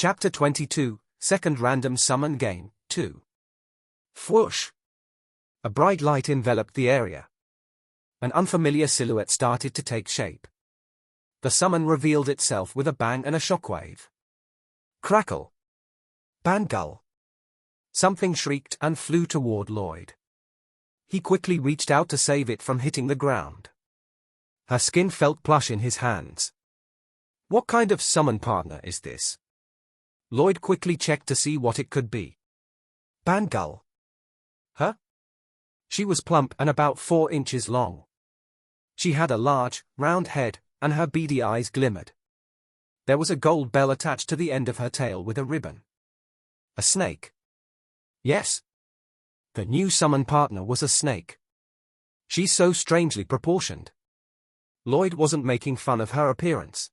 Chapter 22, Second Random Summon Game, 2. Whoosh! A bright light enveloped the area. An unfamiliar silhouette started to take shape. The summon revealed itself with a bang and a shockwave. Crackle! Bangull! Something shrieked and flew toward Lloyd. He quickly reached out to save it from hitting the ground. Her skin felt plush in his hands. What kind of summon partner is this? Lloyd quickly checked to see what it could be. Bangull. Huh? She was plump and about 4 inches long. She had a large, round head, and her beady eyes glimmered. There was a gold bell attached to the end of her tail with a ribbon. A snake. Yes. The new summon partner was a snake. She's so strangely proportioned. Lloyd wasn't making fun of her appearance.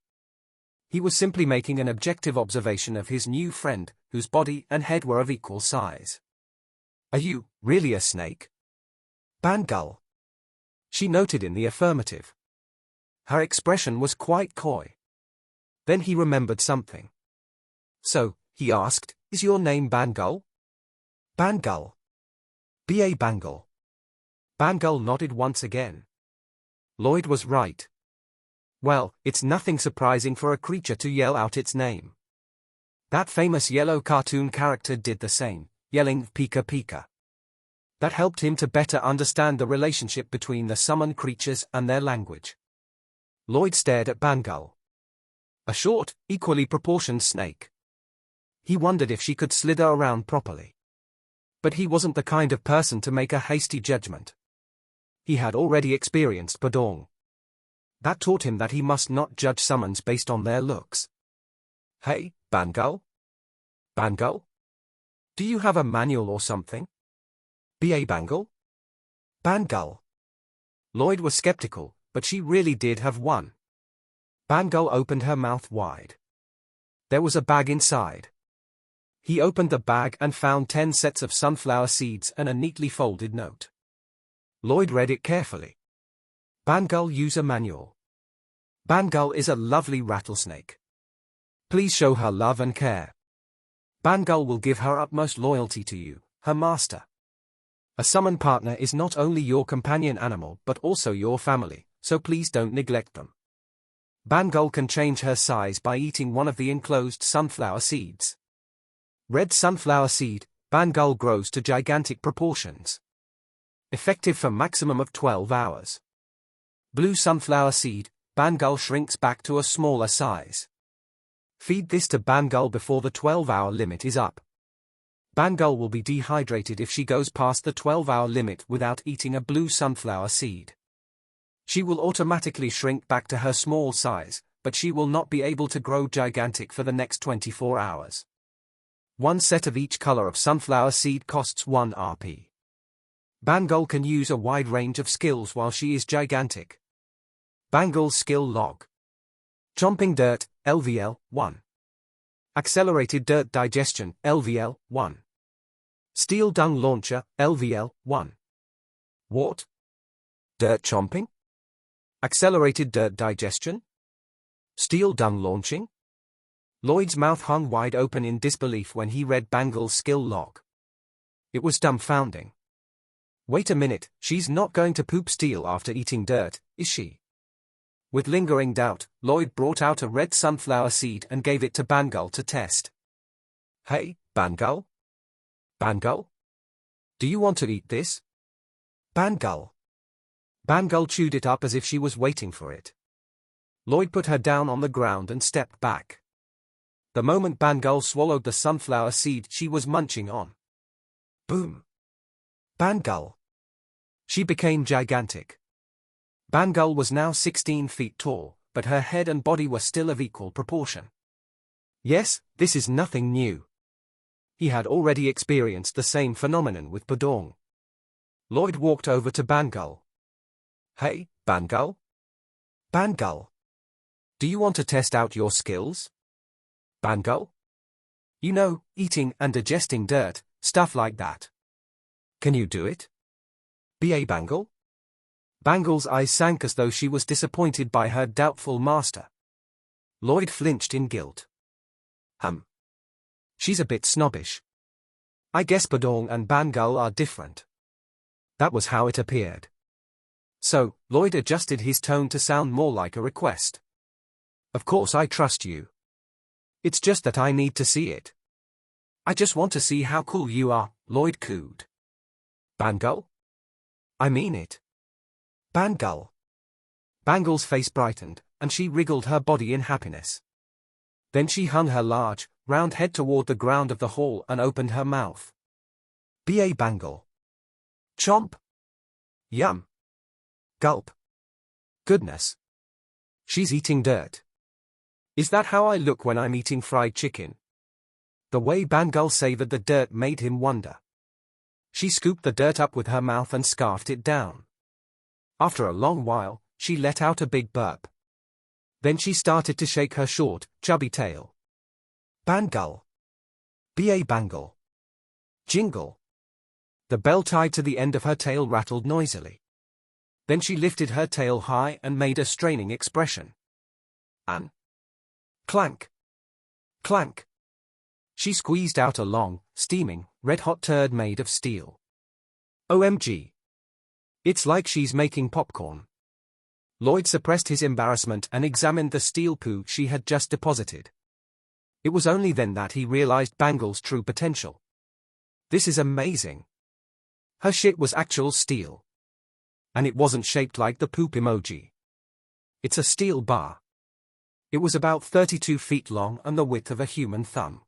He was simply making an objective observation of his new friend, whose body and head were of equal size. Are you really a snake? Bangull. She noted in the affirmative. Her expression was quite coy. Then he remembered something. So, he asked, is your name Bangull? Bangull. B.A. Bangull. Bangull nodded once again. Lloyd was right. Well, it's nothing surprising for a creature to yell out its name. That famous yellow cartoon character did the same, yelling Pika Pika. That helped him to better understand the relationship between the summoned creatures and their language. Lloyd stared at Bangull. A short, equally proportioned snake. He wondered if she could slither around properly. But he wasn't the kind of person to make a hasty judgment. He had already experienced Padong. That taught him that he must not judge summons based on their looks. Hey, Bangull? Bangull? Do you have a manual or something? B.A. Bangull? Bangull. Lloyd was skeptical, but she really did have one. Bangull opened her mouth wide. There was a bag inside. He opened the bag and found 10 sets of sunflower seeds and a neatly folded note. Lloyd read it carefully. Bangull User Manual. Bangull is a lovely rattlesnake. Please show her love and care. Bangull will give her utmost loyalty to you, her master. A summon partner is not only your companion animal but also your family, so please don't neglect them. Bangull can change her size by eating one of the enclosed sunflower seeds. Red sunflower seed, Bangull grows to gigantic proportions. Effective for maximum of 12 hours. Blue sunflower seed, Bangull shrinks back to a smaller size. Feed this to Bangull before the 12-hour limit is up. Bangull will be dehydrated if she goes past the 12-hour limit without eating a blue sunflower seed. She will automatically shrink back to her small size, but she will not be able to grow gigantic for the next 24 hours. One set of each color of sunflower seed costs 1 Rp. Bangull can use a wide range of skills while she is gigantic. Bangull's skill log. Chomping dirt, LVL, 1. Accelerated dirt digestion, LVL, 1. Steel dung launcher, LVL, 1. What? Dirt chomping? Accelerated dirt digestion? Steel dung launching? Lloyd's mouth hung wide open in disbelief when he read Bangull's skill log. It was dumbfounding. Wait a minute, she's not going to poop steel after eating dirt, is she? With lingering doubt, Lloyd brought out a red sunflower seed and gave it to Bangull to test. Hey, Bangull? Bangull? Do you want to eat this? Bangull. Bangull chewed it up as if she was waiting for it. Lloyd put her down on the ground and stepped back. The moment Bangull swallowed the sunflower seed she was munching on. Boom! Bangull. She became gigantic. Bangull was now 16 feet tall, but her head and body were still of equal proportion. Yes, this is nothing new. He had already experienced the same phenomenon with Padong. Lloyd walked over to Bangull. Hey, Bangull? Bangull. Do you want to test out your skills? Bangull? You know, eating and digesting dirt, stuff like that. Can you do it? B.A. Bangull? Bangull's eyes sank as though she was disappointed by her doubtful master. Lloyd flinched in guilt. She's a bit snobbish. I guess Padong and Bangal are different. That was how it appeared. So, Lloyd adjusted his tone to sound more like a request. Of course I trust you. It's just that I need to see it. I just want to see how cool you are, Lloyd cooed. Bangal? I mean it. Bangal. Bangal's face brightened, and she wriggled her body in happiness. Then she hung her large, round head toward the ground of the hall and opened her mouth. B.A. Bangal. Chomp. Yum. Gulp. Goodness. She's eating dirt. Is that how I look when I'm eating fried chicken? The way Bangal savored the dirt made him wonder. She scooped the dirt up with her mouth and scarfed it down. After a long while, she let out a big burp. Then she started to shake her short, chubby tail. Bangal. B.A. Bangal. Jingle. The bell tied to the end of her tail rattled noisily. Then she lifted her tail high and made a straining expression. An. Clank. Clank. She squeezed out a long, steaming, red-hot turd made of steel. OMG. It's like she's making popcorn. Lloyd suppressed his embarrassment and examined the steel poo she had just deposited. It was only then that he realized Bangal's true potential. This is amazing. Her shit was actual steel. And it wasn't shaped like the poop emoji. It's a steel bar. It was about 32 feet long and the width of a human thumb.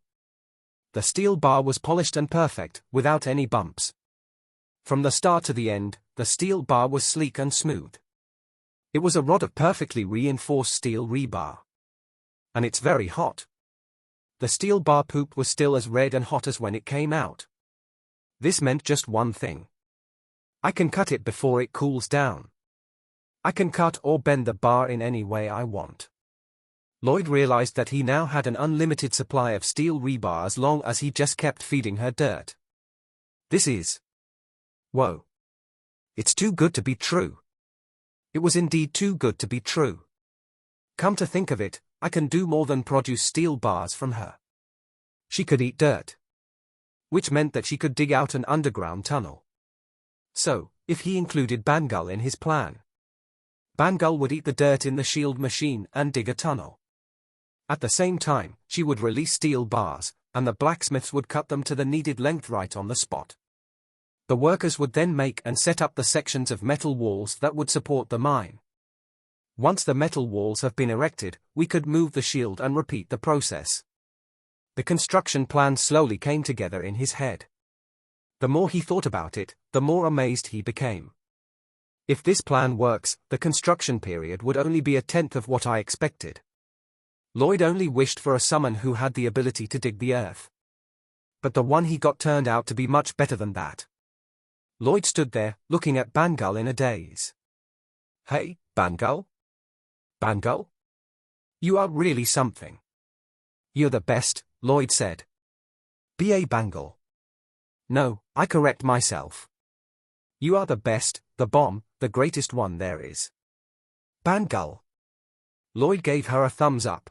The steel bar was polished and perfect, without any bumps. From the start to the end, the steel bar was sleek and smooth. It was a rod of perfectly reinforced steel rebar. And it's very hot. The steel bar poop was still as red and hot as when it came out. This meant just one thing. I can cut it before it cools down. I can cut or bend the bar in any way I want. Lloyd realized that he now had an unlimited supply of steel rebar as long as he just kept feeding her dirt. This is... Whoa. It's too good to be true. It was indeed too good to be true. Come to think of it, I can do more than produce steel bars from her. She could eat dirt. Which meant that she could dig out an underground tunnel. So, if he included Bangal in his plan, Bangal would eat the dirt in the shield machine and dig a tunnel. At the same time, she would release steel bars, and the blacksmiths would cut them to the needed length right on the spot. The workers would then make and set up the sections of metal walls that would support the mine. Once the metal walls have been erected, we could move the shield and repeat the process. The construction plan slowly came together in his head. The more he thought about it, the more amazed he became. If this plan works, the construction period would only be a tenth of what I expected. Lloyd only wished for a summon who had the ability to dig the earth. But the one he got turned out to be much better than that. Lloyd stood there, looking at Bangal in a daze. Hey, Bangal? Bangal? You are really something. You're the best, Lloyd said. B.A. Bangal. No, I correct myself. You are the best, the bomb, the greatest one there is. Bangal. Lloyd gave her a thumbs up.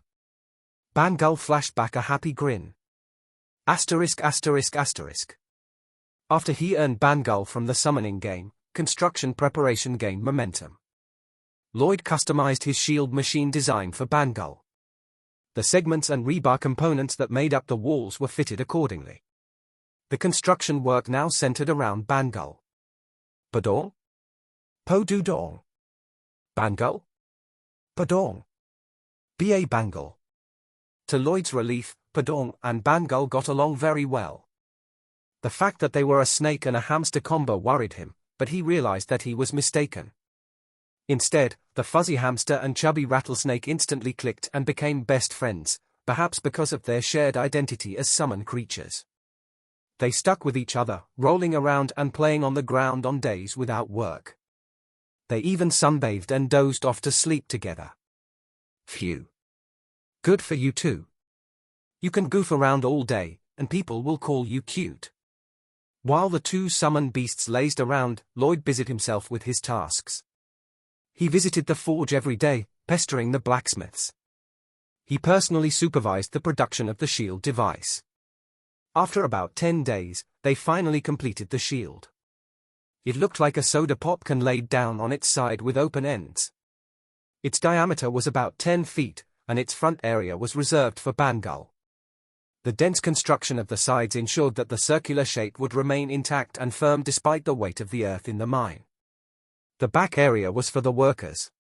Bangal flashed back a happy grin. Asterisk asterisk asterisk. After he earned Bangal from the summoning game, construction preparation gained momentum. Lloyd customized his shield machine design for Bangal. The segments and rebar components that made up the walls were fitted accordingly. The construction work now centered around Bangal. Padong? Podudong. Bangal? Padong. B.A. Bangal. To Lloyd's relief, Padong and Bangal got along very well. The fact that they were a snake and a hamster combo worried him, but he realized that he was mistaken. Instead, the fuzzy hamster and chubby rattlesnake instantly clicked and became best friends, perhaps because of their shared identity as summon creatures. They stuck with each other, rolling around and playing on the ground on days without work. They even sunbathed and dozed off to sleep together. Phew. Good for you too. You can goof around all day, and people will call you cute. While the two summoned beasts lazed around, Lloyd busied himself with his tasks. He visited the forge every day, pestering the blacksmiths. He personally supervised the production of the shield device. After about 10 days, they finally completed the shield. It looked like a soda pop can laid down on its side with open ends. Its diameter was about 10 feet, and its front area was reserved for Bangull. The dense construction of the sides ensured that the circular shape would remain intact and firm despite the weight of the earth in the mine. The back area was for the workers.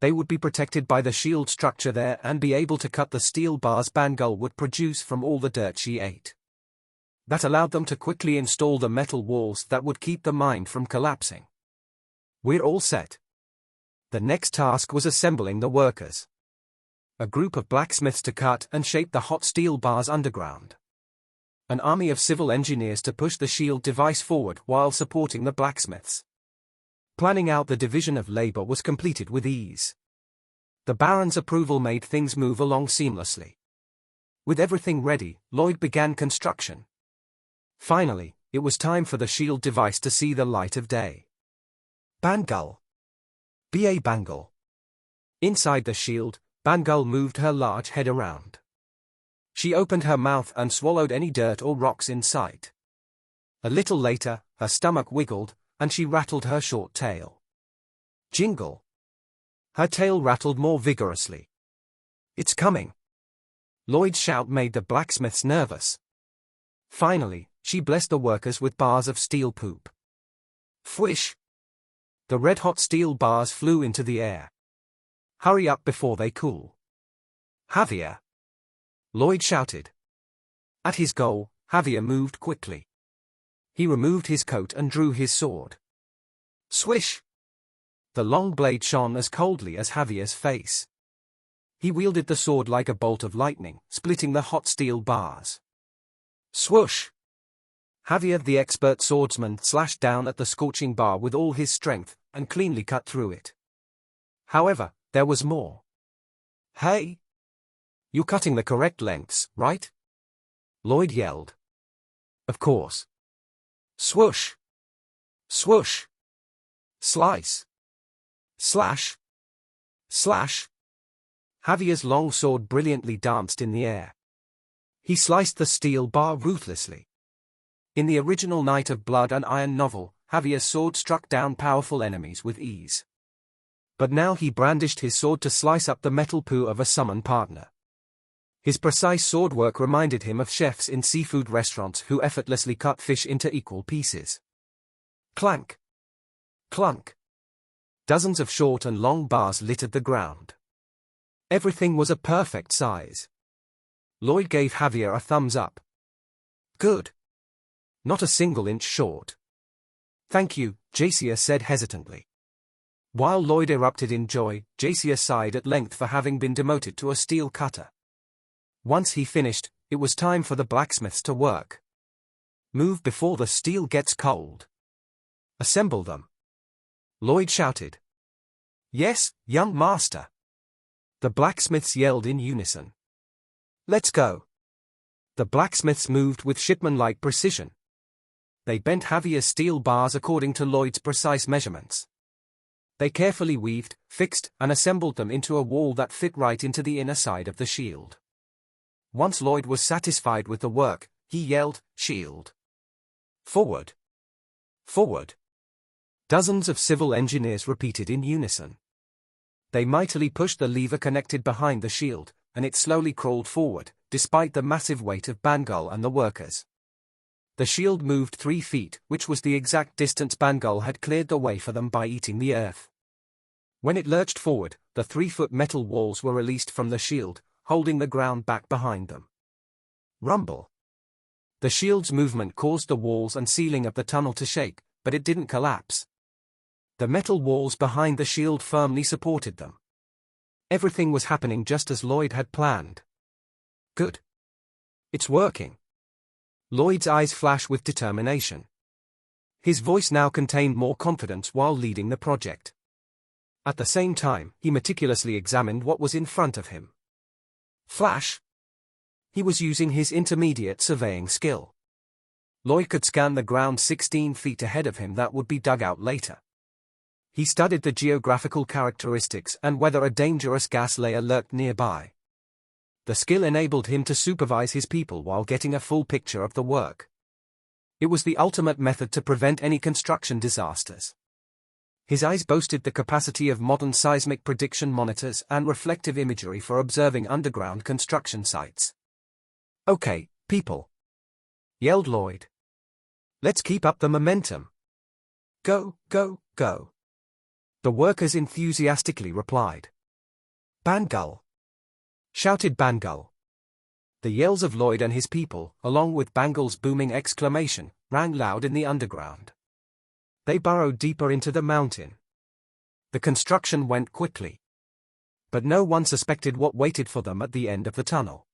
They would be protected by the shield structure there and be able to cut the steel bars Bangull would produce from all the dirt she ate. That allowed them to quickly install the metal walls that would keep the mine from collapsing. We're all set. The next task was assembling the workers. A group of blacksmiths to cut and shape the hot steel bars underground. An army of civil engineers to push the shield device forward while supporting the blacksmiths. Planning out the division of labor was completed with ease. The Baron's approval made things move along seamlessly. With everything ready, Lloyd began construction. Finally, it was time for the shield device to see the light of day. Bangull. B.A. Bangull. Inside the shield, Bangull moved her large head around. She opened her mouth and swallowed any dirt or rocks in sight. A little later, her stomach wiggled, and she rattled her short tail. Jingle. Her tail rattled more vigorously. It's coming. Lloyd's shout made the blacksmiths nervous. Finally, she blessed the workers with bars of steel poop. Fwish! The red-hot steel bars flew into the air. Hurry up before they cool. Javier! Lloyd shouted. At his goal, Javier moved quickly. He removed his coat and drew his sword. Swish! The long blade shone as coldly as Javier's face. He wielded the sword like a bolt of lightning, splitting the hot steel bars. Swoosh! Javier the expert swordsman slashed down at the scorching bar with all his strength, and cleanly cut through it. However, there was more. Hey! You're cutting the correct lengths, right? Lloyd yelled. Of course. Swoosh! Swoosh! Slice! Slash! Slash! Javier's long sword brilliantly danced in the air. He sliced the steel bar ruthlessly. In the original Night of Blood and Iron novel, Javier's sword struck down powerful enemies with ease. But now he brandished his sword to slice up the metal poo of a summon partner. His precise sword work reminded him of chefs in seafood restaurants who effortlessly cut fish into equal pieces. Clank! Clunk! Dozens of short and long bars littered the ground. Everything was a perfect size. Lloyd gave Javier a thumbs up. Good. Not a single inch short. Thank you, Jacia said hesitantly. While Lloyd erupted in joy, Jacia sighed at length for having been demoted to a steel cutter. Once he finished, it was time for the blacksmiths to work. Move before the steel gets cold. Assemble them. Lloyd shouted. Yes, young master. The blacksmiths yelled in unison. Let's go. The blacksmiths moved with shipman-like precision. They bent Javier's steel bars according to Lloyd's precise measurements. They carefully weaved, fixed, and assembled them into a wall that fit right into the inner side of the shield. Once Lloyd was satisfied with the work, he yelled, "Shield! Forward! Forward!" Dozens of civil engineers repeated in unison. They mightily pushed the lever connected behind the shield, and it slowly crawled forward, despite the massive weight of Bangull and the workers. The shield moved 3 feet, which was the exact distance Bangull had cleared the way for them by eating the earth. When it lurched forward, the 3-foot metal walls were released from the shield, holding the ground back behind them. Rumble. The shield's movement caused the walls and ceiling of the tunnel to shake, but it didn't collapse. The metal walls behind the shield firmly supported them. Everything was happening just as Lloyd had planned. Good. It's working. Lloyd's eyes flashed with determination. His voice now contained more confidence while leading the project. At the same time, he meticulously examined what was in front of him. Flash! He was using his intermediate surveying skill. Lloyd could scan the ground 16 feet ahead of him that would be dug out later. He studied the geographical characteristics and whether a dangerous gas layer lurked nearby. The skill enabled him to supervise his people while getting a full picture of the work. It was the ultimate method to prevent any construction disasters. His eyes boasted the capacity of modern seismic prediction monitors and reflective imagery for observing underground construction sites. "Okay, people," yelled Lloyd. "Let's keep up the momentum. Go, go, go." The workers enthusiastically replied. "Bangull!" shouted Bangull. The yells of Lloyd and his people, along with Bangull's booming exclamation, rang loud in the underground. They burrowed deeper into the mountain. The construction went quickly. But no one suspected what waited for them at the end of the tunnel.